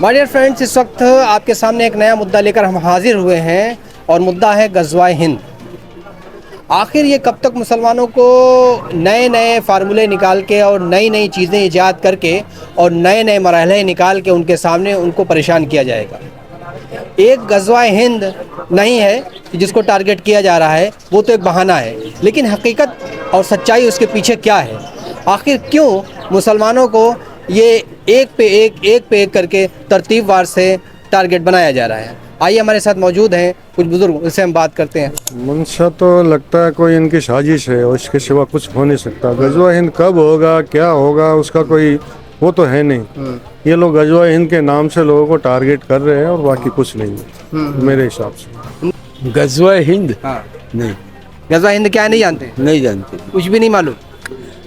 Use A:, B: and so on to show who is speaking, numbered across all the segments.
A: My dear friends, इस वक्त आपके सामने एक नया मुद्दा लेकर हम हाजिर हुए हैं और मुद्दा है गज़वाए हिंद। आखिर ये कब तक मुसलमानों को नए नए फार्मूले निकाल के और नई नई चीज़ें ईजाद करके और नए नए मरहले निकाल के उनके सामने उनको परेशान किया जाएगा। एक गज़वाए हिंद नहीं है कि जिसको टारगेट किया जा रहा है, वो तो एक बहाना है, लेकिन हकीकत और सच्चाई उसके पीछे क्या है? आखिर क्यों मुसलमानों को ये एक पे एक करके तरतीबवार से टारगेट बनाया जा रहा है? आइए, हमारे साथ मौजूद हैं कुछ बुजुर्ग, उनसे हम बात करते हैं।
B: मंशा तो लगता है कोई इनकी साजिश है और इसके सिवा कुछ हो नहीं सकता। गजवा हिंद कब होगा, क्या होगा, उसका कोई वो तो है नहीं। ये लोग गजवा हिंद के नाम से लोगों को टारगेट कर रहे हैं और बाकी कुछ नहीं है मेरे हिसाब से।
C: गजवा हिंद
A: हाँ,
C: नहीं,
A: गज़वाए हिंद क्या है, नहीं जानते?
C: नहीं जानते।
A: कुछ भी नहीं मालूम?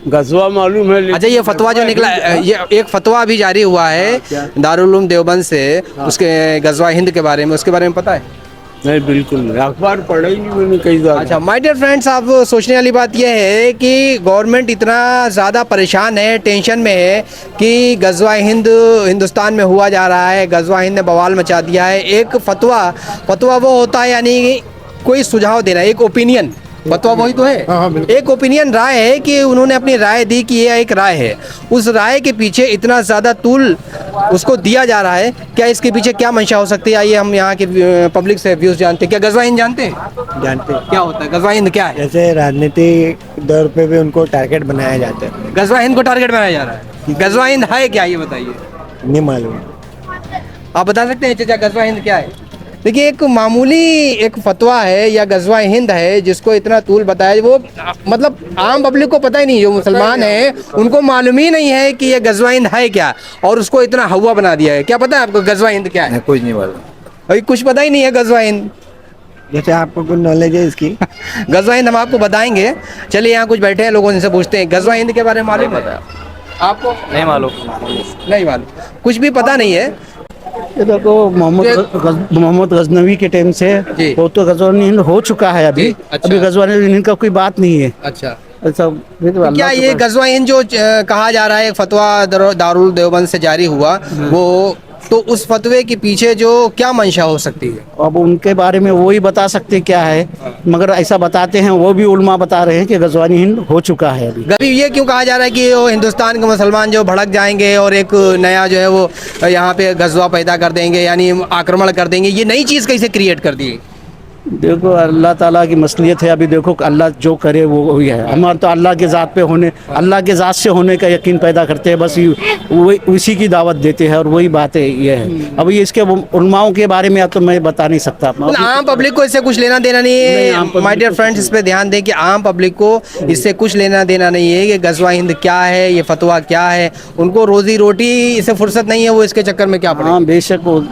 C: गजवा मालूम है
A: अच्छा, ये फतवा जो निकला, ये एक फतवा अभी जारी हुआ है दारुल उलूम देवबंद से, उसके गज़वाए हिंद के बारे में, उसके बारे में पता है?
C: नहीं, बिल्कुल नहीं, अखबार पढ़ा ही नहीं मैंने कई बार।
A: अच्छा माय डियर फ्रेंड्स, आप सोचने वाली बात यह है कि गवर्नमेंट इतना ज़्यादा परेशान है, टेंशन में है कि गज़वाए हिंद हिंदुस्तान में हुआ जा रहा है, गज़वाए हिंद ने बवाल मचा दिया है। एक फतवा वो होता है, यानी कोई सुझाव देना, एक ओपिनियन। फतवा वही तो है। एक ओपिनियन, राय है कि उन्होंने अपनी राय दी कि यह एक राय है। उस राय के पीछे इतना ज़्यादा तूल उसको दिया जा रहा है, क्या इसके पीछे क्या मंशा हो सकती है? आइए हम यहाँ के पब्लिक से व्यूज़ जानते हैं। क्या गज़वाए हिंद जानते हैं?
D: जानते हैं।
A: क्या होता है गज़वाए हिंद, क्या है?
D: जैसे राजनीति दौर पे भी उनको टारगेट बनाया जाता है।
A: गज़वाए हिंद को टारगेट बनाया जा रहा है। गज़वाए हिंद है क्या, ये बताइए।
D: नहीं मालूम।
A: आप बता सकते हैं चाचा गज़वाए हिंद क्या है? देखिए, एक मामूली एक फतवा है या गज़वाए हिंद है जिसको इतना तूल बताया, वो मतलब आम पब्लिक को पता ही नहीं। जो मुसलमान है उनको मालूम ही नहीं है कि ये गज़वाए हिंद है क्या, और उसको इतना हवा बना दिया है। क्या पता है आपको गज़वाए हिंद क्या है?
D: कुछ नहीं मालूम।
A: अभी कुछ पता ही नहीं है गज़वाए हिंद।
D: जैसे आपको कुछ नॉलेज है इसकी?
A: गज़वाए हिंद हम आपको बताएंगे। चलिए, यहाँ कुछ बैठे हैं लोगों, इनसे पूछते हैं। गज़वाए हिंद के बारे में मालूम है आपको?
E: नहीं मालूम।
A: नहीं मालूम, कुछ भी पता नहीं है।
F: इधर तो मोहम्मद गजनवी के टाइम से
A: जी।
F: वो तो गजवानी हिंद हो चुका है अभी।
A: जी, अच्छा।
F: अभी गजवानी हिंद का कोई बात नहीं है।
A: अच्छा,
F: ऐसा
A: क्या ये गज़वाए हिंद जो कहा जा रहा है, एक फतवा दारुल देवबंद से जारी हुआ, वो तो उस फतवे के पीछे जो क्या मंशा हो सकती है?
F: अब उनके बारे में वो ही बता सकते क्या है, मगर ऐसा बताते हैं, वो भी उलमा बता रहे हैं कि गजवानी हिंद हो चुका है अभी।
A: अभी ये क्यों कहा जा रहा है कि वो हिंदुस्तान के मुसलमान जो भड़क जाएंगे और एक नया जो है वो यहाँ पे गज़वा पैदा कर देंगे, यानी आक्रमण कर देंगे? ये नई चीज़ कैसे क्रिएट कर दी?
F: देखो, अल्लाह ताला की मसलियत है। अभी देखो, अल्लाह जो करे वो वही है। हमारा तो अल्लाह के ज़ात पे होने, अल्लाह के ज़ात से होने का यकीन पैदा करते हैं, बस वही उसी की दावत देते हैं, और वही बात है ये है। अब ये इसके उलमाओं के बारे में तो मैं बता नहीं सकता।
A: आम पब्लिक को इससे कुछ लेना देना नहीं है। माय डियर फ्रेंड्स, इस पे ध्यान दें कि आम पब्लिक को इससे कुछ लेना देना नहीं है कि गज़वाए हिंद क्या है, ये फतवा क्या है। उनको रोजी रोटी इससे फुर्सत नहीं है, वो इसके चक्कर में क्या पड़े।
F: हाँ, बेशक, वो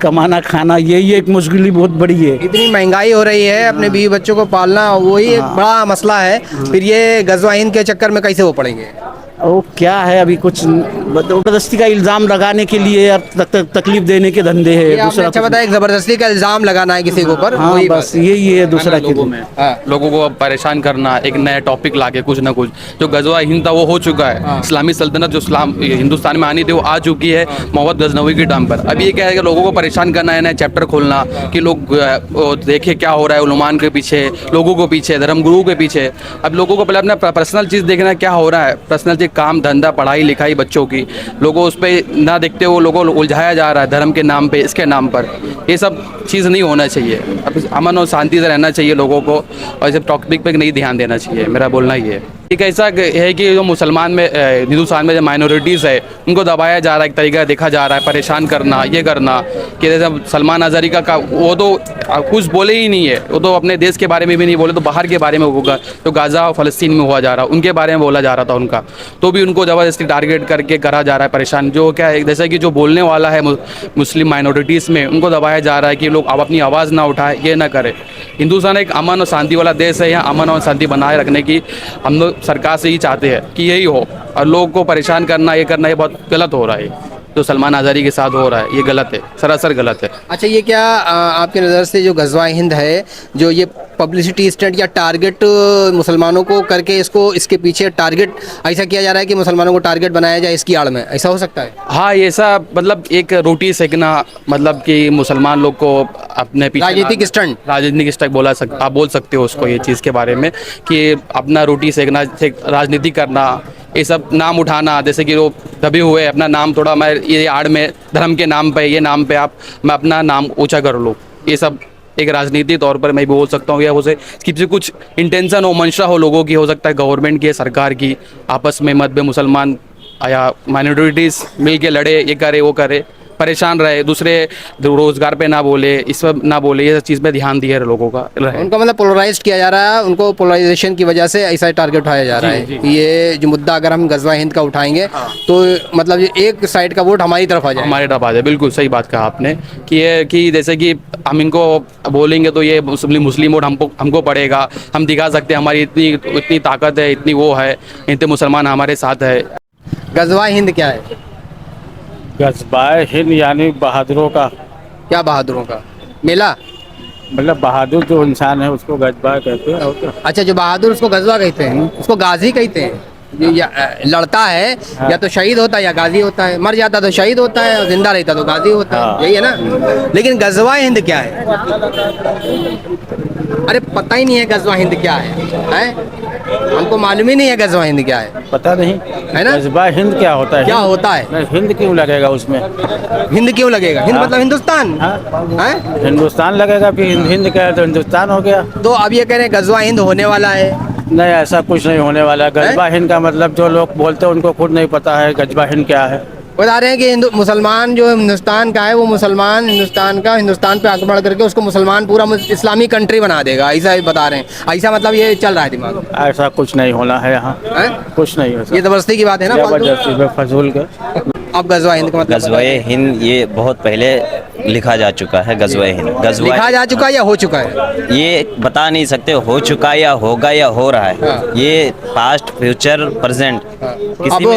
F: कमाना खाना यही एक मुश्किल बहुत बड़ी है।
A: इतनी महंगाई हो रही है, अपने बीवी बच्चों को पालना वही एक बड़ा मसला है। फिर ये गज़वाए हिंद के चक्कर में कैसे वो पड़ेंगे?
F: वो क्या है, अभी कुछ ज़बरदस्ती का इल्ज़ाम लगाने के लिए और तकलीफ देने के धंधे है। दूसरा
A: अच्छा बताया, ज़बरदस्ती का इल्ज़ाम लगाना है किसी के ऊपर।
F: हाँ,
A: वही
F: बस
A: बात है।
F: यही है दूसरा के
E: लोगों में लोगों को परेशान करना, एक नया टॉपिक लाके कुछ ना कुछ। जो गज़वा हिंद था वो हो चुका है। इस्लामी सल्तनत जो इस्लाम हिंदुस्तान में आनी थी वो आ चुकी है मोहम्मद गजनवी के टाइम पर। अब ये क्या है कि लोगों को परेशान करना है, नया चैप्टर खोलना कि लोग देखे क्या हो रहा है उलमान के पीछे, लोगों को पीछे, धर्मगुरु के पीछे। अब लोगों को पहले अपना पर्सनल चीज़ देखना, क्या हो रहा है पर्सनल चीज़, काम धंधा पढ़ाई लिखाई बच्चों की, लोगों उस पर ना देखते हुए लोगों को उलझाया जा रहा है धर्म के नाम पे, इसके नाम पर। ये सब चीज़ नहीं होना चाहिए। अब अमन और शांति से रहना चाहिए लोगों को, और इस टॉपिक पे नहीं ध्यान देना चाहिए। मेरा बोलना ये है। एक ऐसा है कि जो मुसलमान में हिंदुस्तान में जो माइनॉरिटीज़ है उनको दबाया जा रहा है, एक तरीका देखा जा रहा है, परेशान करना, ये करना कि जैसे सलमान अज़हरी का वो तो कुछ बोले ही नहीं है, वो तो अपने देश के बारे में भी नहीं बोले, तो बाहर के बारे में होगा जो गाज़ा और फ़लस्तीन में हुआ जा रहा है उनके बारे में बोला जा रहा था उनका, तो भी उनको ज़बरदस्ती टारगेट करके करा जा रहा है परेशान। जो क्या है, जैसे कि जो बोलने वाला है मुस्लिम माइनॉरिटीज़ में, उनको दबाया जा रहा है कि लोग अब अपनी आवाज़ ना उठाए, ये ना करें। हिंदुस्तान एक अमन और शांति वाला देश है, यहाँ अमन और शांति बनाए रखने की हम लोग सरकार से ही चाहते हैं कि यही हो, और लोगों को परेशान करना, ये बहुत गलत हो रहा है। जो सलमान आज़ारी के साथ हो रहा है, ये गलत है, सरासर गलत है।
A: अच्छा, ये क्या आपकी नज़र से जो गज़वा-ए हिंद है, जो ये पब्लिसिटी स्टंट या टारगेट मुसलमानों को करके इसके पीछे टारगेट ऐसा किया जा रहा है कि मुसलमानों को टारगेट बनाया जाए इसकी आड़ में, ऐसा हो सकता है?
E: हाँ, ये ऐसा मतलब एक रोटी सेकना, मतलब कि मुसलमान लोग को अपने पीछे
A: राजनीतिक स्टंट।
E: राजनीतिक स्टंट आप बोल सकते हो उसको, ये चीज़ के बारे में कि अपना रोटी सेकना, राजनीति करना, ये सब नाम उठाना, जैसे कि वो दबे हुए अपना नाम थोड़ा मैं ये आड़ में धर्म के नाम पे, ये नाम पे मैं अपना नाम ऊंचा कर लूँ, ये सब एक राजनीति तौर पर मैं भी बोल सकता हूँ। या उसे किसी कुछ इंटेंशन हो, मंशा हो लोगों की, हो सकता है गवर्नमेंट की, सरकार की, आपस में मतभेद, मुसलमान या माइनॉरिटीज़ मिल के लड़े, ये करे वो करे, परेशान रहे, दूसरे रोजगार पे ना बोले, इस पर ना बोले, ये सब चीज़ पे ध्यान दिया लोगों का रहे।
A: उनका मतलब पोलराइज किया जा रहा है, उनको पोलराइजेशन की वजह से ऐसा टारगेट उठाया जा रहा है। ये जो मुद्दा अगर हम गज़वा हिंद का उठाएंगे तो मतलब ये एक साइड का वोट हमारी तरफ आ जाए।
E: हमारे तरफ आ जाए, बिल्कुल सही बात कहा आपने कि ये कि जैसे कि हम इनको बोलेंगे तो ये मुस्लिम वोट हमको पड़ेगा, हम दिखा सकते हैं हमारी इतनी ताकत है, इतनी वो है, इतने मुसलमान हमारे साथ है।
A: गज़वा हिंद क्या है?
C: गज़वा-ए हिंद यानी बहादुरों का,
A: क्या बहादुरों का मेला?
C: मतलब बहादुर जो इंसान है उसको गज़वा कहते हैं। और क्या?
A: अच्छा, जो बहादुर उसको गज़वा कहते हैं, उसको गाजी कहते हैं। जो लड़ता है या तो शहीद होता है या गाजी होता है, मर जाता तो शहीद होता है और जिंदा रहता तो गाजी होता है, यही है ना। लेकिन गज़वा-ए हिंद क्या है? अरे पता ही नहीं है गज़वा हिंद क्या है? हमको मालूम ही नहीं है गज़वा हिंद क्या है,
C: पता नहीं
A: है ना।
C: गज़वा-ए हिंद क्या होता है?
A: क्या होता है?
C: नहीं, हिंद क्यों लगेगा उसमें?
A: हिंद क्यों लगेगा? हिंद मतलब हिंदुस्तान है।
C: हिंदुस्तान लगेगा, फिर हिंद क्या है तो हिंदुस्तान हो गया।
A: तो अब ये कह रहे हैं गज़वा हिंद होने वाला है।
C: नहीं, ऐसा कुछ नहीं होने वाला। गज़वा हिंद का मतलब जो लोग बोलते हैं उनको खुद नहीं पता है गज़वा हिंद क्या है।
A: बता रहे हैं कि मुसलमान जो हिंदुस्तान का है, वो मुसलमान हिंदुस्तान पे आक्रमण करके उसको मुसलमान पूरा इस्लामी कंट्री बना देगा, ऐसा ही बता रहे हैं। ऐसा मतलब ये चल रहा है दिमाग में।
C: ऐसा कुछ नहीं होना है यहाँ, कुछ नहीं हो।
A: ये जबरदस्ती की बात है ना,
C: जबरदस्ती में फजूल के।
A: अब गज़वा हिंद का मतलब
G: गज़वा-ए हिंद ये बहुत पहले लिखा जा चुका है। गज़वा-ए हिंद
A: लिखा जा चुका है या हो चुका है?
G: ये बता नहीं सकते हो चुका या होगा या हो रहा है। ये past future present
A: Abu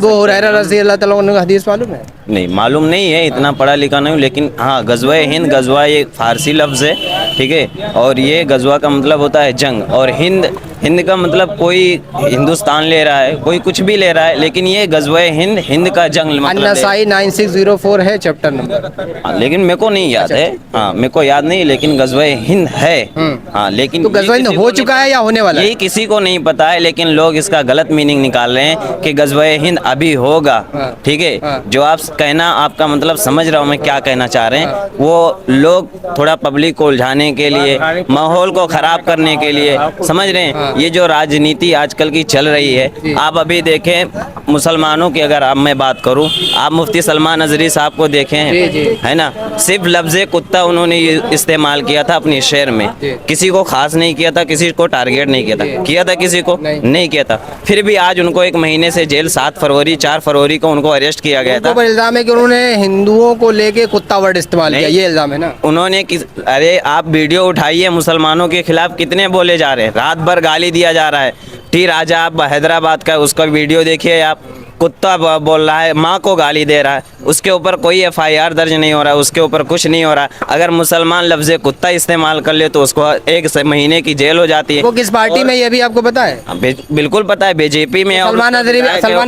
A: Hurairah रज़ी अल्लाह तआला अन्हु का हदीस मालूम है?
G: नहीं मालूम नहीं है, इतना पढ़ा लिखा नहीं हूँ, लेकिन हाँ गज़वा-ए हिंद, गज़वा ये फारसी लफ्ज़ है, ठीक है। और ये गज़वा का मतलब होता है जंग, और हिंद का मतलब कोई हिंदुस्तान ले रहा है, कोई कुछ भी ले रहा है, लेकिन ये गज़वा-ए हिंद का जंग मतलब
A: अन्नसाई 9604 है चैप्टर नंबर।
G: लेकिन मेरे को नहीं याद है, हाँ मेरे को याद नहीं, लेकिन गज़वा-ए हिंद है। हाँ, लेकिन
A: तो गज़वा हिंद हो चुका है या होने वाला है?
G: यही किसी को नहीं पता है, लेकिन लोग इसका गलत मीनिंग निकाल रहे हैं कि गज़वा-ए हिंद अभी होगा, ठीक है। जो आप कहना, आपका मतलब समझ रहा हूँ मैं क्या कहना चाह रहे हैं। वो लोग थोड़ा पब्लिक को उलझाने के लिए, माहौल को खराब करने के लिए, समझ रहे हैं। ये जो राजनीति आजकल की चल रही है, आप अभी देखें मुसलमानों की, अगर अब मैं बात करूं, आप मुफ्ती सलमान नजरी साहब को देखें, है ना, सिर्फ लफ्ज़ कुत्ता उन्होंने इस्तेमाल किया था अपनी शेर में, किसी को खास नहीं किया था, किसी को टारगेट नहीं किया था किसी को नहीं किया था। फिर भी आज उनको 1 महीने से जेल, 4 फरवरी को उनको अरेस्ट किया गया था।
A: इल्जाम है कि उन्होंने हिंदुओं को लेके कुत्ता वर्ड इस्तेमाल किया, ये इल्जाम है ना।
G: उन्होंने अरे आप वीडियो उठाइए, मुसलमानों के खिलाफ कितने बोले जा रहे हैं, रात भर गाली दिया जा रहा है। टी राजा आप हैदराबाद का, उसका वीडियो देखिए आप, कुत्ता बोल रहा है, माँ को गाली दे रहा है, उसके ऊपर कोई FIR दर्ज नहीं हो रहा है, उसके ऊपर कुछ नहीं हो रहा। अगर मुसलमान लफ्ज़ कुत्ता इस्तेमाल कर ले तो उसको 1 महीने की जेल हो जाती है।
A: वो किस पार्टी में, ये भी आपको पता है?
G: बिल्कुल पता है, बीजेपी में।
A: सलमान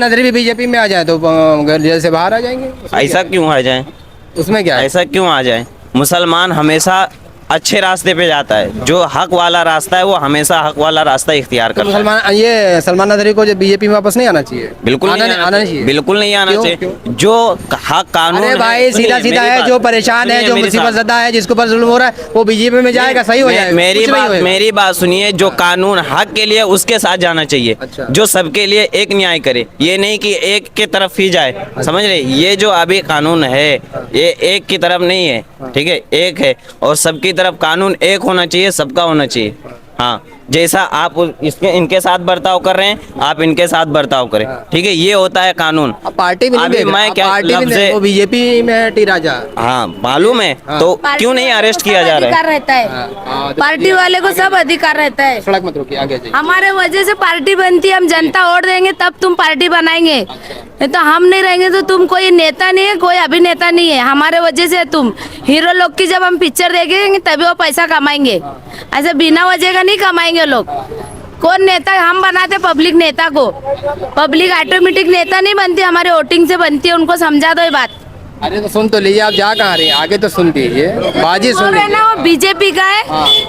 A: नजरी भी बीजेपी में आ जाए तो जेल से बाहर आ जाएंगे।
G: ऐसा क्यों आ जाए?
A: उसमें क्या है?
G: ऐसा क्यों आ जाए? मुसलमान हमेशा अच्छे रास्ते पे जाता है, जो हक वाला रास्ता है वो हमेशा हक वाला रास्ता इख्तियार करता है।
A: मुसलमान ये सलमान नदरी को जो बीजेपी में वापस नहीं आना चाहिए,
G: बिल्कुल नहीं आना चाहिए, बिल्कुल नहीं आना चाहिए। जो हक कानून,
A: अरे भाई सीधा सीधा है, जो परेशान है, जो मुसीबत ज़दा है, जिसके ऊपर जुल्म हो रहा है, वो बीजेपी में जाएगा, सही हो जाएगा।
G: मेरी बात सुनिए, जो कानून हक के लिए उसके साथ जाना चाहिए, जो सबके लिए एक न्याय करे, ये नहीं कि एक के तरफ ही जाए, समझ रहे। ये जो अभी कानून है ये एक की तरफ नहीं है, ठीक है, एक है, और सबकी तरफ कानून एक होना चाहिए, सबका होना चाहिए। हाँ, जैसा आप इनके साथ बर्ताव कर रहे हैं, आप इनके साथ बर्ताव करें, ठीक है, ये होता है कानून।
A: पार्टी में
G: अभी मैं क्या लफ्ज़,
A: वो बीजेपी में है टी राजा,
G: हाँ मालूम है, तो क्यों नहीं अरेस्ट किया जा रहा है?
H: रहता है पार्टी वाले को सब अधिकार रहता है।
A: सड़क मत रोकिए, आगे जाइए।
H: हमारे वजह से पार्टी बनती है, हम जनता वोट देंगे तब तुम पार्टी बनाएंगे। नहीं तो हम नहीं रहेंगे तो तुम कोई नेता नहीं है, कोई अभिनेता नहीं है, हमारे वजह से तुम हीरो लोग की जब हम पिक्चर देखेंगे तभी वो पैसा कमाएंगे, ऐसे बिना वजह का नहीं कमाएंगे लोग। कौन नेता, हम बनाते पब्लिक नेता को, पब्लिक ऑटोमेटिक नेता नहीं बनती, हमारे वोटिंग से बनती है, उनको समझा दो ये बात।
A: अरे तो सुन तो लीजिए, आप जा कहाँ रहे हैं, आगे तो सुन लीजिए, बाजी सुन लीजिए।
H: रहना वो बीजेपी का है,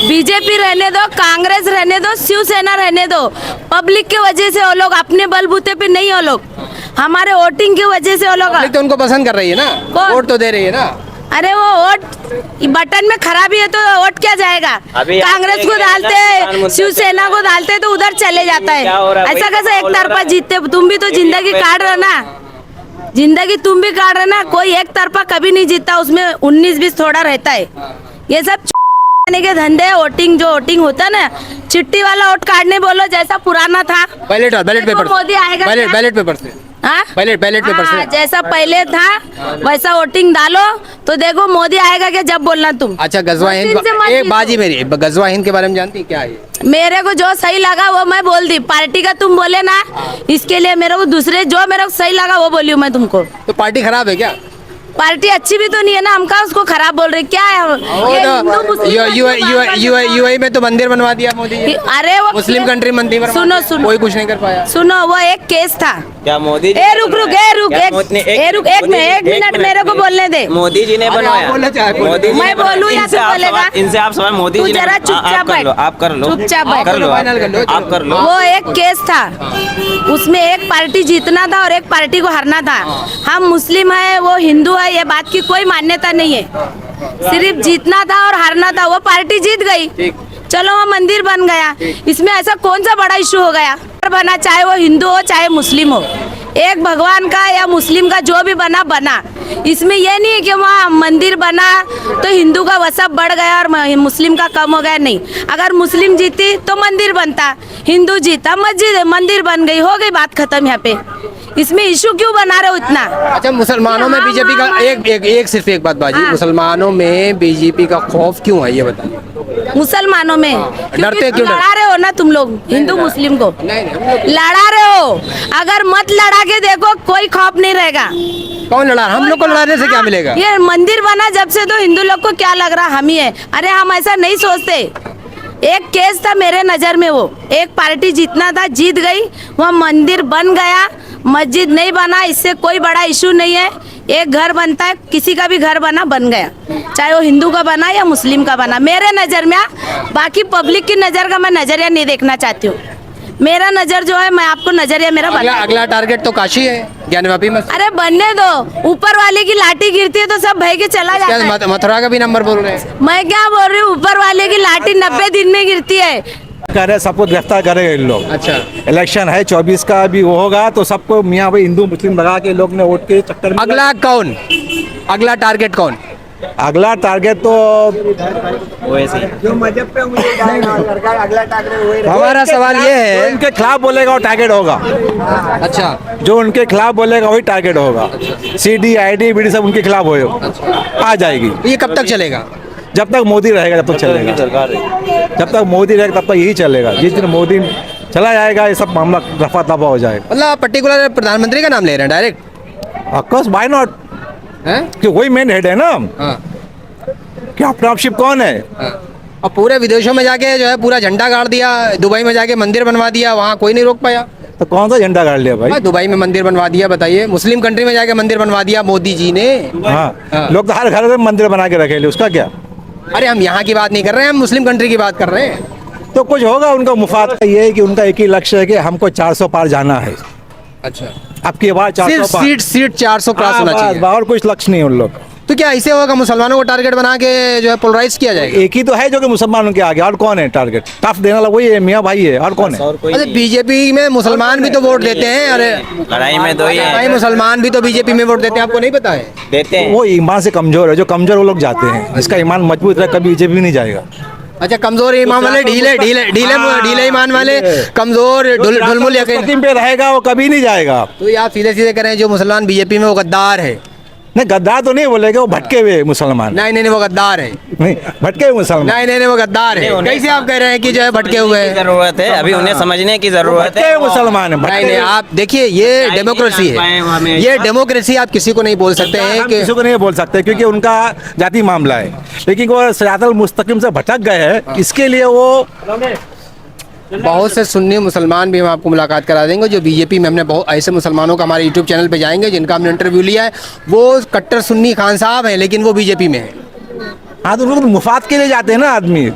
H: बीजेपी रहने दो, कांग्रेस रहने दो, शिवसेना रहने दो, पब्लिक की वजह से वो लोग अपने बलबूते पे नहीं, वो लोग हमारे वोटिंग की वजह से वो लोग।
A: पब्लिक तो उनको पसंद कर रही है ना,
H: कौन?
A: वोट तो दे रही है ना।
H: अरे वो वोट बटन में खराबी है तो वोट क्या जाएगा,
G: अभी
H: कांग्रेस को डालते हैं, शिवसेना को डालते हैं तो उधर चले जाता है, ऐसा कैसे एक तरफा जीतते। तुम भी तो जिंदगी काट रहे ना, जिंदगी तुम भी काट रहे ना, कोई एक तरफा कभी नहीं जीतता, उसमें 19-20 थोड़ा रहता है। ये सब के धंधे, वोटिंग जो वोटिंग होता है ना, चिट्ठी वाला वोट काटने बोलो, जैसा पुराना था
A: बैलेट पेपर,
H: मोदी आएगा,
A: बैलेट पेपर से,
H: हाँ?
A: बैलेट पेपर से।
H: जैसा पहले था वैसा वोटिंग डालो तो देखो मोदी आएगा क्या, जब बोलना तुम।
A: अच्छा गजवा हिंद,
H: मशीन से मत
A: एक
H: जीतो।
A: बाजी मेरी, गजवा हिंद के बारे में जानती क्या है?
H: मेरे को जो सही लगा वो मैं बोल दी, पार्टी का तुम बोले ना, इसके लिए मेरे को दूसरे जो मेरे को सही लगा वो बोली मैं तुमको।
A: तो पार्टी खराब है क्या?
H: पार्टी अच्छी भी तो नहीं है ना, हम कहा उसको खराब बोल रहे, क्या है ये हिंदू मुस्लिम का
A: यूएई में तो मंदिर बनवा दिया मोदी जी।
H: अरे वो
A: मुस्लिम कंट्री मंदिर बनवा
H: सुनो
A: दिया, कोई कुछ नहीं कर पाया।
H: सुनो, वो एक केस था।
G: क्या मोदी जी
H: ए रुक एक मिनट मेरे को बोलने दे।
G: मोदी जी ने बनवाया? मोदी जी
H: मैं
G: ने बनवाया।
H: बोलूं या
G: इनसे
H: तू
G: आप
H: बोलेगा?
G: सवाल- इनसे आप सवाल मोदी
H: तू
G: जी ने
H: जरा चुपचाप बैठ।
G: आप कर लो,
H: चुपचाप बैठ।
G: कर लो,
A: फाइनल कर लो,
G: आप कर लो।
H: वो एक केस था, उसमें एक पार्टी जीतना था और एक पार्टी को हारना था। हम मुस्लिम है, वो हिंदू है, ये बात की कोई मान्यता नहीं है, सिर्फ जीतना था और हारना था। वो पार्टी जीत गई, चलो वो मंदिर बन गया, इसमें ऐसा कौन सा बड़ा इशू हो गया? बना, चाहे वो हिंदू हो चाहे मुस्लिम हो, एक भगवान का या मुस्लिम का जो भी बना बना, इसमें ये नहीं है कि वहाँ मंदिर बना तो हिंदू का वसब बढ़ गया और मुस्लिम का कम हो गया, नहीं। अगर मुस्लिम जीती तो मंदिर बनता, हिंदू जीता मस्जिद, मंदिर बन गई, हो गई बात खत्म। यहाँ पे इसमें इशू क्यों बना रहे हो इतना?
A: अच्छा मुसलमानों में बीजेपी का एक सिर्फ एक बात बाजी,
H: हाँ।
A: मुसलमानों में बीजेपी का खौफ क्यों है ये बताइए?
H: मुसलमानों में
A: डरते क्यों?
H: लड़ा रहे हो ना तुम लोग हिंदू मुस्लिम को, लड़ा रहे हो। अगर मत लड़ा के देखो कोई खौफ नहीं रहेगा।
A: कौन लड़ा? हम लोग को लड़ाने से क्या मिलेगा?
H: ये मंदिर बना जब से तो हिंदू लोग को क्या लग रहा हम ही है? अरे हम ऐसा नहीं सोचते। एक केस था मेरे नजर में, वो एक पार्टी जीतना था, जीत गई, वह मंदिर बन गया, मस्जिद नहीं बना, इससे कोई बड़ा इशू नहीं है। एक घर बनता है, किसी का भी घर बना बन गया, चाहे वो हिंदू का बना या मुस्लिम का बना, मेरे नजर में। बाकी पब्लिक की नजर का मैं नजरिया नहीं देखना चाहती हूँ, मेरा नजर जो है मैं आपको नजरिया मेरा
A: अगला टारगेट तो काशी है, ज्ञानवापी में।
H: अरे बनने दो, ऊपर वाले की लाठी गिरती है तो सब भय के चला जाता है।
A: मथुरा का भी नंबर बोल रहे हैं।
H: मैं क्या बोल रही हूँ, ऊपर वाले की लाठी 90 दिन में गिरती है।
I: कह रहे सबको गिरफ्तार करेगा इन लोग।
A: अच्छा,
I: इलेक्शन है 24 का, अभी वो होगा तो सबको मियाँ भाई हिंदू मुस्लिम लगा के लोग ने वोट के चक्कर में।
A: अगला कौन, अगला टारगेट कौन?
I: अगला टारगेट तो
G: वैसे
D: जो मजहब पे मुझे अगला टारगेट वही
A: हमारा सवाल ये
I: जो
A: है।
I: उनके खिलाफ बोलेगा वो टारगेट होगा।
A: अच्छा,
I: जो उनके खिलाफ बोलेगा वही टारगेट होगा। CD ID BD सब उनके खिलाफ हो आ जाएगी।
A: ये कब तक चलेगा?
I: जब तक मोदी रहेगा जब तक चलेगा, जब तक मोदी रहेगा तब तक यही चलेगा। जिस दिन मोदी चला जाएगा ये सब मामला रफा दफा हो जाएगा।
A: मतलब पर्टिकुलर प्रधानमंत्री का नाम ले रहे हैं डायरेक्ट?
I: ऑफकोर्स, व्हाई नॉट,
A: हैं?
I: कि वही मेन हेड है ना,
A: हाँ,
I: कि अपनाशिप कौन है।
A: हाँ। और पूरे विदेशों में जाके जो है पूरा झंडा गाड़ दिया, दुबई में जाके मंदिर बनवा दिया, वहाँ कोई नहीं रोक पाया।
I: तो कौन सा झंडा गाड़ लिया भाई?
A: हाँ, दुबई में मंदिर बनवा दिया, बताइए। मुस्लिम कंट्री में जाके मंदिर बनवा दिया मोदी जी ने।
I: हाँ, लोग तो हर घर में मंदिर बना के रखे, उसका क्या?
A: अरे हम यहाँ की बात नहीं कर रहे हैं, हम मुस्लिम कंट्री की बात कर रहे हैं।
I: तो कुछ होगा उनका मुफाद। ये है कि उनका एक ही लक्ष्य है कि हमको 400 पार जाना है।
A: अच्छा,
I: अब की बार 400 पार,
A: सीट 400 क्रॉस
I: हाँ,
A: होना चाहिए।
I: और कुछ लक्ष्य नहीं उन लोग।
A: तो क्या ऐसे होगा, मुसलमानों को टारगेट बना के जो है पोलराइज किया जाएगा?
I: एक ही तो है जो कि मुसलमानों के आगे, और कौन है टारगेट? टफ देने वाला वही है, मियाँ भाई है, और कौन है?
A: अरे बीजेपी में मुसलमान भी तो वोट देते हैं। अरे
G: लड़ाई में दो ही
A: भाई,
G: है,
A: मुसलमान भी तो बीजेपी में वोट देते हैं, आपको नहीं पता है?
G: देते हैं।
I: वो ईमान से कमजोर है, जो कमजोर वो लोग जाते हैं। इसका ईमान मजबूत रहे कभी बीजेपी नहीं जाएगा।
A: अच्छा, कमजोर ईमान वाले, ढीले ईमान वाले, कमजोर ढुलमुल यकीन
I: पे रहेगा वो कभी नहीं जाएगा।
A: तो ये आप सीधे सीधे करें जो मुसलमान बीजेपी में वो गद्दार है,
I: नहीं गद्दार तो नहीं बोलेगा, वो भटके हुए मुसलमान।
A: नहीं नहीं नहीं, वो गद्दार है।
I: नहीं भटके हुए मुसलमान।
A: नहीं नहीं नहीं, वो गद्दार है। कैसे आप कह रहे हैं कि जो है भटके हुए हैं?
G: जरूरत है, अभी उन्हें समझने की जरूरत
I: भटके
G: है।
I: हुए मुसलमान है,
A: नहीं
I: भटके
A: नहीं,
I: हुए।
A: आप देखिए ये डेमोक्रेसी है, ये डेमोक्रेसी आप किसी को नहीं बोल सकते हैं
I: हम
A: कि
I: किसी को नहीं बोल सकते क्योंकि उनका जाति मामला है, लेकिन वो सिरातल मुस्तकीम से भटक गए हैं, इसके लिए वो
A: बहुत से सुन्नी मुसलमान भी हम आपको मुलाकात करा देंगे जो बीजेपी में, हमने बहुत ऐसे मुसलमानों का हमारे यूट्यूब चैनल पे जाएंगे जिनका हमने इंटरव्यू लिया है, वो कट्टर सुन्नी खान साहब हैं लेकिन वो बीजेपी में है।
I: हाँ तो उनको तो मुफाद के लिए जाते हैं ना आदमी।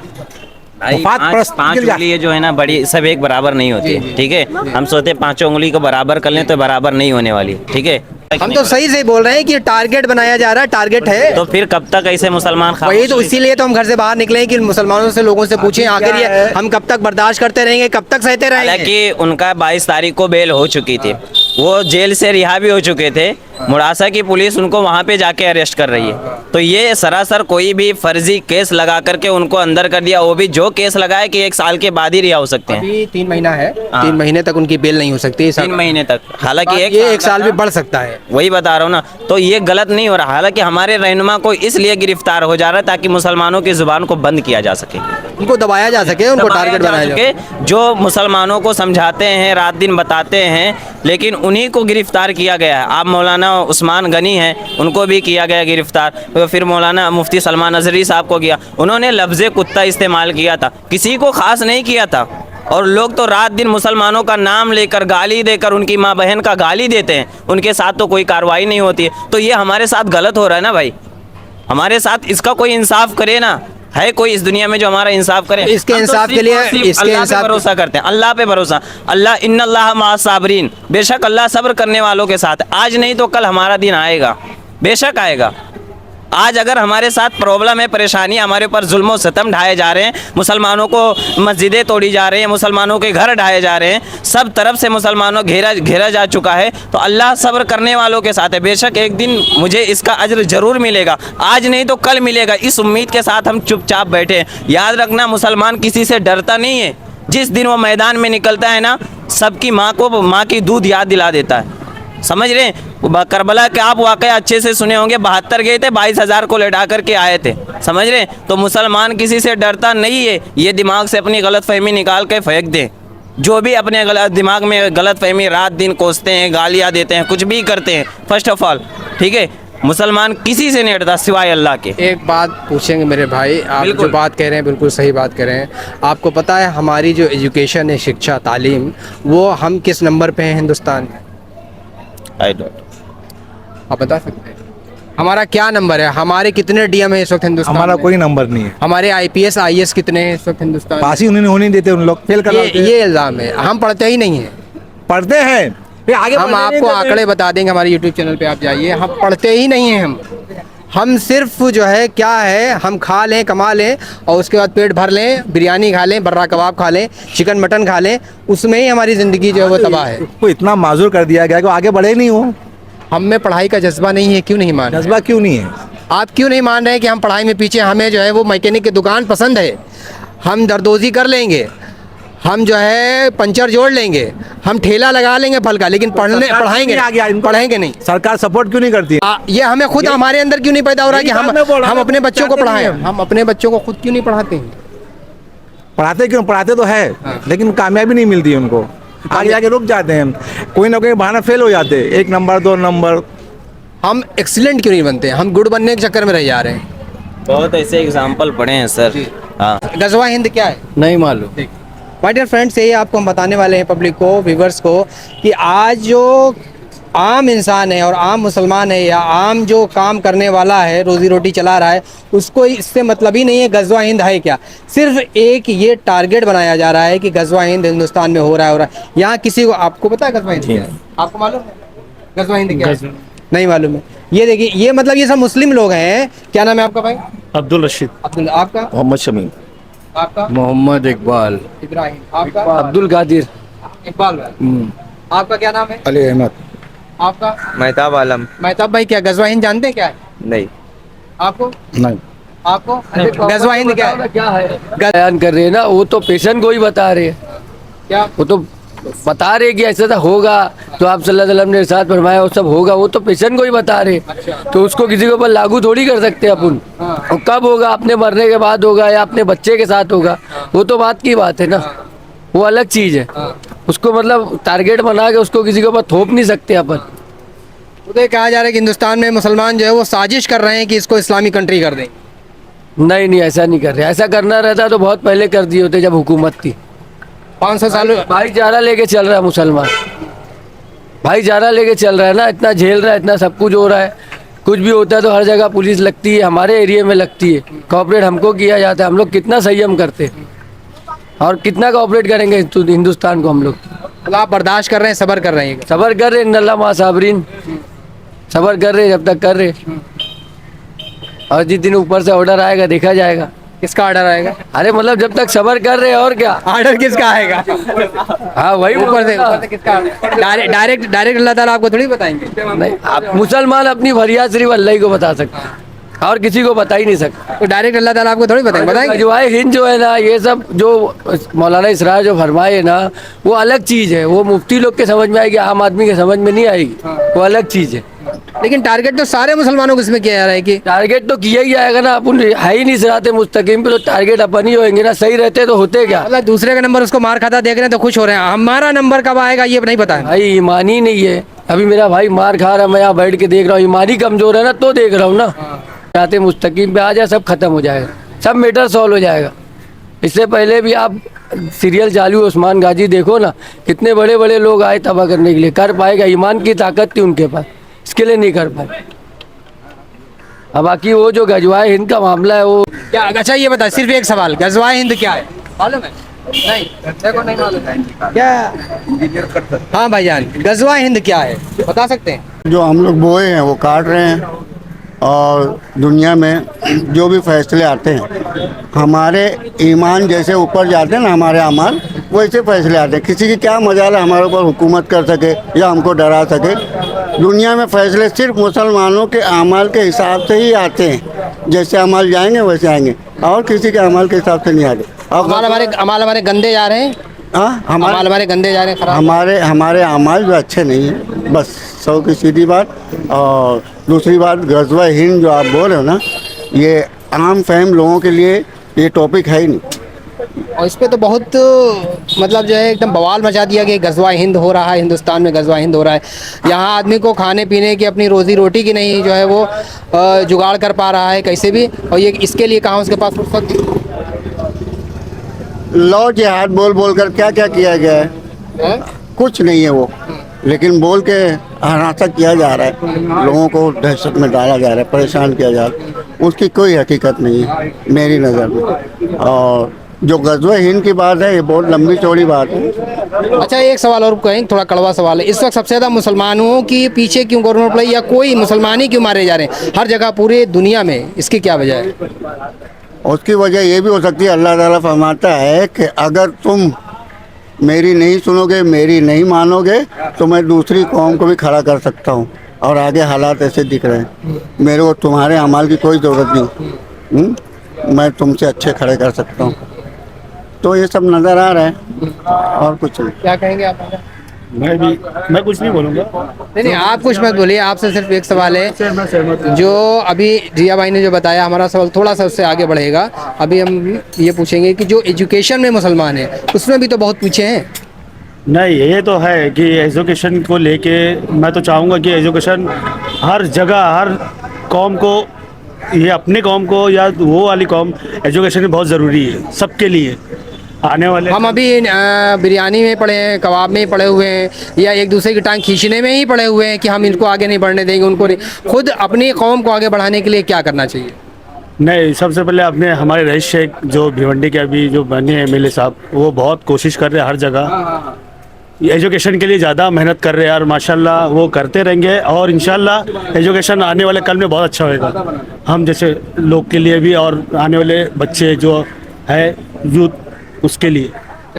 I: मुफाद परस्त
G: पांच
I: के लिए
G: उंगली जो है ना बड़ी सब एक बराबर नहीं होती है, ठीक है। हम सोचते हैं पांचों उंगली को बराबर कर लें तो बराबर नहीं होने वाली, ठीक है।
A: हम तो सही से बोल रहे हैं कि टारगेट बनाया जा रहा है, टारगेट है।
G: तो फिर कब तक ऐसे मुसलमान
A: वही तो इसीलिए तो हम घर से बाहर निकले हैं कि मुसलमानों से, लोगों से पूछें आखिर ये हम कब तक बर्दाश्त करते रहेंगे, कब तक सहते रहेंगे।
G: हालांकि उनका 22 तारीख को बेल हो चुकी थी, वो जेल से रिहा भी हो चुके थे, मुड़ासा की पुलिस उनको वहां पे जाके अरेस्ट कर रही है। तो ये सरासर कोई भी फर्जी केस लगा करके उनको अंदर कर दिया, वो भी जो केस लगाए कि 1 साल के बाद ही रिहा हो सकते हैं।
A: अभी 3 महीना है, 3 महीने तक उनकी बेल नहीं हो सकती।
G: 3 महीने तक, हालांकि
A: ये 1 साल भी बढ़ सकता है।
G: वही बता रहा हूँ ना, तो ये गलत नहीं हो रहा। हालांकि हमारे रहनुमा को इसलिए गिरफ्तार हो जा रहा है ताकि मुसलमानों की जुबान को बंद किया जा सके,
A: उनको दबाया जा सके, उनको टारगेट बनाया जा सके।
G: जो मुसलमानों को समझाते हैं, रात दिन बताते हैं, लेकिन उन्हीं को गिरफ्तार किया गया है। आप मौलाना उस्मान गनी हैं, उनको भी किया गया गिरफ्तार। तो फिर मौलाना मुफ्ती सलमान नजरी साहब को किया, उन्होंने लफ्ज़ कुत्ता इस्तेमाल किया था, किसी को खास नहीं किया था। और लोग तो रात दिन मुसलमानों का नाम लेकर, गाली देकर, उनकी माँ बहन का गाली देते हैं, उनके साथ तो कोई कार्रवाई नहीं होती है। तो ये हमारे साथ गलत हो रहा है ना भाई, हमारे साथ इसका कोई इंसाफ करे ना। है कोई इस दुनिया में जो हमारा इंसाफ करे?
A: इसके
G: हम तो
A: इंसाफ के
G: सिर्फ
A: लिए
G: और सिर्फ
A: इसके
G: अल्लाह पे
A: इंसाफ
G: भरोसा करते हैं, अल्लाह पे भरोसा। अल्लाह इन्नल्लाह मअस साबिरीन, बेशक अल्लाह सब्र करने वालों के साथ। आज नहीं तो कल हमारा दिन आएगा, बेशक आएगा। आज अगर हमारे साथ प्रॉब्लम है, परेशानी, हमारे ऊपर जुल्म सितम ढाए जा रहे हैं, मुसलमानों को मस्जिदें तोड़ी जा रही हैं, मुसलमानों के घर ढाए जा रहे हैं, सब तरफ से मुसलमानों घेरा जा चुका है, तो अल्लाह सब्र करने वालों के साथ है। बेशक एक दिन मुझे इसका अज्र जरूर मिलेगा, आज नहीं तो कल मिलेगा। इस उम्मीद के साथ हम चुपचाप बैठे हैं। याद रखना, मुसलमान किसी से डरता नहीं है। जिस दिन वो मैदान में निकलता है ना, सबकी माँ को माँ की दूध याद दिला देता है। समझ रहे हैं? करबला के आप वाकया अच्छे से सुने होंगे, 72 गए थे, 22,000 को लड़ा करके आए थे। समझ रहे हैं? तो मुसलमान किसी से डरता नहीं है। ये दिमाग से अपनी गलत फहमी निकाल के फेंक दें। जो भी अपने दिमाग में गलत फहमी रात दिन कोसते हैं, गालियाँ देते हैं, कुछ भी करते हैं, फर्स्ट ऑफ ऑल, ठीक है, मुसलमान किसी से नहीं डरता सिवाय अल्लाह के।
A: एक बात पूछेंगे मेरे भाई, आप जो बात कह रहे हैं बिल्कुल सही बात कह रहे हैं। आपको पता है हमारी जो एजुकेशन है, शिक्षा, तालीम, वो हम किस नंबर पे हैं हिंदुस्तान में?
G: आई डोंट,
A: आप बता सकते हैं हमारा क्या नंबर है? हमारे कितने डीएम है इस वक्त हिंदुस्तान
I: हमारा
A: में?
I: कोई नंबर नहीं है।
A: हमारे आईपीएस आईएएस कितने हैं इस वक्त हिंदुस्तान में?
I: पास ही उन्हें होने देते, उन लोग फेल कर
A: ये इल्जाम है। हम पढ़ते ही नहीं हैं।
I: पढ़ते हैं, फिर आगे
A: हम आपको आंकड़े बता देंगे, हमारे यूट्यूब चैनल पे आप जाइए। हम पढ़ते ही नहीं हैं। हम सिर्फ जो है क्या है, हम खा लें, कमा लें और उसके बाद पेट भर लें, बिरयानी खा लें, बर्रा कबाब खा लें, चिकन मटन खा लें, उसमें ही हमारी ज़िंदगी जो है वो तबाह है।
I: उसको इतना माजूर कर दिया गया कि वो आगे बढ़े नहीं हो।
A: हम में पढ़ाई का जज्बा नहीं है। क्यों नहीं मान रहे?
I: जज्बा क्यों नहीं है?
A: आप क्यों नहीं मान रहे कि हम पढ़ाई में पीछे? हमें जो है वो मैकेनिक की दुकान पसंद है, हम दरदोजी कर लेंगे, हम जो है पंचर जोड़ लेंगे, हम ठेला लगा लेंगे फल का, लेकिन पढ़ाएंगे नहीं।
I: सरकार सपोर्ट क्यों नहीं करती है?
A: ये हमें खुद हमारे अंदर क्यों नहीं पैदा हो रहा है कि हम अपने बच्चों को पढ़ाएं? हम अपने बच्चों को खुद क्यों नहीं पढ़ाते हैं?
I: पढ़ाते क्यों? पढ़ाते तो है, लेकिन कामयाबी नहीं मिलती उनको। आगे जाके रुक जाते हैं, कोई ना कोई बहाना फेल हो जाते हैं, 1 नंबर 2 नंबर।
A: हम एक्सीलेंट क्यों नहीं बनते? हम गुड बनने के चक्कर में रह जा रहे हैं।
G: बहुत ऐसे एग्जाम्पल पढ़े हैं सर। हाँ,
A: गज़वा हिंद क्या है?
F: नहीं मालूम।
A: माय डियर फ्रेंड्स, यही आपको हम बताने वाले हैं पब्लिक को, व्यूवर्स को, कि आज जो आम इंसान है और आम मुसलमान है या आम जो काम करने वाला है, रोज़ी रोटी चला रहा है, उसको इससे मतलब ही नहीं है गज़वा हिंद है क्या। सिर्फ एक ये टारगेट बनाया जा रहा है कि गज़वा हिंद हिंदुस्तान में हो रहा है। यहाँ किसी को, आपको पता है गज़वा हिंद क्या है? आपको मालूम है गज़वा हिंद क्या है? नहीं मालूम है। ये देखिए, ये मतलब ये सब मुस्लिम लोग हैं। क्या नाम है आपका भाई?
F: अब्दुल रशीद।
A: अब्दुल। आपका?
I: मोहम्मद शमीम।
A: आपका?
F: मोहम्मद इकबाल।
A: इब्राहिम। आपका?
F: अब्दुल कादिर।
A: इकबाल भाई। आपका क्या नाम है?
I: अली अहमद।
A: आपका?
E: मेहताब आलम।
A: मेहताब भाई, क्या गज़वा हिंद जानते हैं क्या है?
E: नहीं।
A: आपको?
I: नहीं।
A: आपको? गज़वा हिंद क्या है?
F: बयान कर रहे हैं ना, वो तो पेशेंट को ही बता रहे हैं।
A: क्या?
F: वो तो
C: बता रहे कि ऐसा होगा, तो आप सल्लल्लाहु अलैहि वसल्लम ने इरशाद फरमाया वो सब होगा, वो तो पेशेंट को ही बता रहे, तो उसको किसी के ऊपर लागू थोड़ी कर सकते हैं अपन। और कब होगा, अपने मरने के बाद होगा या अपने बच्चे के साथ होगा, वो तो बात की बात है ना, वो अलग चीज़ है। उसको मतलब टारगेट बना के उसको किसी के ऊपर थोप नहीं सकते अपन।
A: तो ये कहा जा रहा है कि हिंदुस्तान में मुसलमान जो है वो साजिश कर रहे हैं कि इसको इस्लामिक कंट्री कर दें।
C: नहीं नहीं, ऐसा नहीं कर रहे, ऐसा करना रहता तो बहुत पहले कर दिए होते जब हुकूमत थी।
A: 500 साल
C: भाईचारा लेके चल रहा है मुसलमान, भाईचारा लेके चल रहा है ना, इतना झेल रहा है, इतना सब कुछ हो रहा है, कुछ भी होता है तो हर जगह पुलिस लगती है, हमारे एरिया में लगती है, कोऑपरेट हमको किया जाता है, हम लोग कितना संयम करते हैं और कितना कोऑपरेट करेंगे हिंदुस्तान को हम लोग।
A: मतलब आप बर्दाश्त कर रहे हैं, सब्र कर रहे हैं।
C: सबर कर रहे अल्लाह मा साबरीन, सबर कर रहे जब तक कर रहे, और जिस दिन ऊपर से ऑर्डर आएगा देखा जाएगा।
A: किसका ऑर्डर आएगा?
C: अरे मतलब जब तक सबर कर रहे और क्या।
A: ऑर्डर किसका आएगा?
C: हाँ वही
A: ऊपर से किसका? डायरेक्ट अल्लाह ताला आपको थोड़ी बताएंगे।
C: नहीं, आप मुसलमान अपनी फरियाद सिर्फ अल्लाह ही को बता सकते हैं और किसी को बता ही नहीं सकता।
A: तो डायरेक्ट अल्लाह ताला आपको थोड़ी बताएंगे।
C: गजवाए हिंद जो है ना, ये सब जो मौलाना इसरार जो फरमाए ना, वो अलग चीज़ है, वो मुफ्ती लोग के समझ में आएगी, आम आदमी के समझ में नहीं आएगी, वो अलग चीज़ है।
A: लेकिन टारगेट तो सारे मुसलमानों को इसमें किया जा रहा है कि
C: टारगेट तो किया ही जाएगा ना, अपन है ही नहीं सिराते मुस्तकीम पे, तो टारगेट अपन ही होंगे ना, सही रहते तो होते क्या।
A: मतलब दूसरे का नंबर उसको मार खाता देख रहे हैं तो खुश हो रहे हैं, हमारा नंबर कब आएगा ये नहीं पता है।
C: भाई ईमान ही नहीं है, अभी मेरा भाई मार खा रहा है, मैं यहाँ बैठ के देख रहा हूँ, ईमान ही कमजोर है ना, तो देख रहा हूँ ना। चाहते मुस्तकीम पे आ जाए, सब खत्म हो जाएगा, सब मैटर सॉल्व हो जाएगा। इससे पहले भी आप सीरियल चालू उस्मान गाजी देखो ना, कितने बड़े बड़े लोग आए तबाह करने के लिए, कर पाएगा, ईमान की ताकत थी उनके पास, इसके लिए नहीं कर पाए। अब बाकी वो जो गजवाए हिंद का मामला है वो
A: क्या, अच्छा ये बता, सिर्फ एक सवाल, गजवाए हिंद क्या है मालूम है? नहीं, देखो नहीं मालूम है क्या? हाँ भाईजान, गजवाए हिंद क्या है बता सकते हैं?
J: जो हम लोग बोए हैं वो काट रहे हैं, और दुनिया में जो भी फैसले आते हैं, हमारे ईमान जैसे ऊपर जाते हैं ना, हमारे अमाल वैसे फैसले आते हैं। किसी की क्या मजाल है हमारे ऊपर हुकूमत कर सके या हमको डरा सके। दुनिया में फैसले सिर्फ मुसलमानों के अमाल के हिसाब से ही आते हैं, जैसे अमाल जाएंगे वैसे आएंगे, और किसी के अमाल के हिसाब से नहीं आते। और
A: हमारे गंदे जा रहे हैं,
J: हाँ
A: हमारे गंदे जा रहे हैं, खराब।
J: हमारे अमाल जो अच्छे नहीं हैं, बस 100 की सीधी बात। और दूसरी बात, गज़वा हिंद जो आप बोल रहे हो ना, ये आम फहम लोगों के लिए ये टॉपिक है ही नहीं।
A: और इस पे तो बहुत मतलब जो है एकदम बवाल मचा दिया कि गज़वा हिंद हो रहा है, हिंदुस्तान में गज़वा हिंद हो रहा है। यहाँ आदमी को खाने पीने की, अपनी रोज़ी रोटी की नहीं जो है वो जुगाड़ कर पा रहा है कैसे भी, और ये इसके लिए कहाँ उसके पास फुर्सत।
J: लौ जिहाद बोल बोल कर क्या क्या किया गया है, कुछ नहीं है वो, लेकिन बोल के हरासा किया जा रहा है, लोगों को दहशत में डाला जा रहा है, परेशान किया जा रहा है, उसकी कोई हकीकत नहीं है मेरी नज़र में। और जो गज़वा हिंद की बात है, ये बहुत लंबी चौड़ी बात है।
A: अच्छा एक सवाल और कहें, थोड़ा कड़वा सवाल है, इस वक्त सबसे ज़्यादा मुसलमानों की पीछे क्यों गवर्नमेंट प्ले, या कोई मुसलमान ही क्यों मारे जा रहे हैं हर जगह पूरे दुनिया में, इसकी क्या वजह है?
J: उसकी वजह ये भी हो सकती है, अल्लाह ताला फरमाता है कि अगर तुम मेरी नहीं सुनोगे, मेरी नहीं मानोगे, तो मैं दूसरी कौम को भी खड़ा कर सकता हूँ, और आगे हालात ऐसे दिख रहे हैं, मेरे को तुम्हारे अमाल की कोई ज़रूरत नहीं, मैं तुमसे अच्छे खड़े कर सकता हूँ। तो ये सब नज़र आ रहा है, और कुछ नहीं।
A: क्या कहेंगे आप?
F: मैं कुछ नहीं बोलूँगा।
A: नहीं आप कुछ मत बोलिए, आपसे सिर्फ एक सवाल है, जो अभी जिया भाई ने जो बताया, हमारा सवाल थोड़ा सा उससे आगे बढ़ेगा। अभी हम ये पूछेंगे कि जो एजुकेशन में मुसलमान है उसमें भी तो बहुत पीछे हैं।
F: नहीं, ये तो है कि एजुकेशन को लेके मैं तो चाहूँगा कि एजुकेशन हर जगह, हर कौम को, ये अपने कौम को या वो वाली कौम, एजुकेशन बहुत ज़रूरी है सबके लिए। आने वाले
A: हम अभी बिरयानी में पड़े हैं, कबाब में ही पड़े हुए हैं, या एक दूसरे की टांग खींचने में ही पड़े हुए हैं कि हम इनको आगे नहीं बढ़ने देंगे, उनको नहीं। खुद अपनी कौम को आगे बढ़ाने के लिए क्या करना चाहिए?
F: नहीं, सबसे पहले अपने हमारे रईस शेख जो भिवंडी के अभी जो बने हैं एमएलए साहब, वो बहुत कोशिश कर रहे हैं हर जगह एजुकेशन के लिए, ज़्यादा मेहनत कर रहे हैं, और माशाल्लाह वो करते रहेंगे, और इंशाल्लाह एजुकेशन आने वाले कल में बहुत अच्छा होएगा हम जैसे लोग के लिए भी, और आने वाले बच्चे जो है यूथ उसके लिए।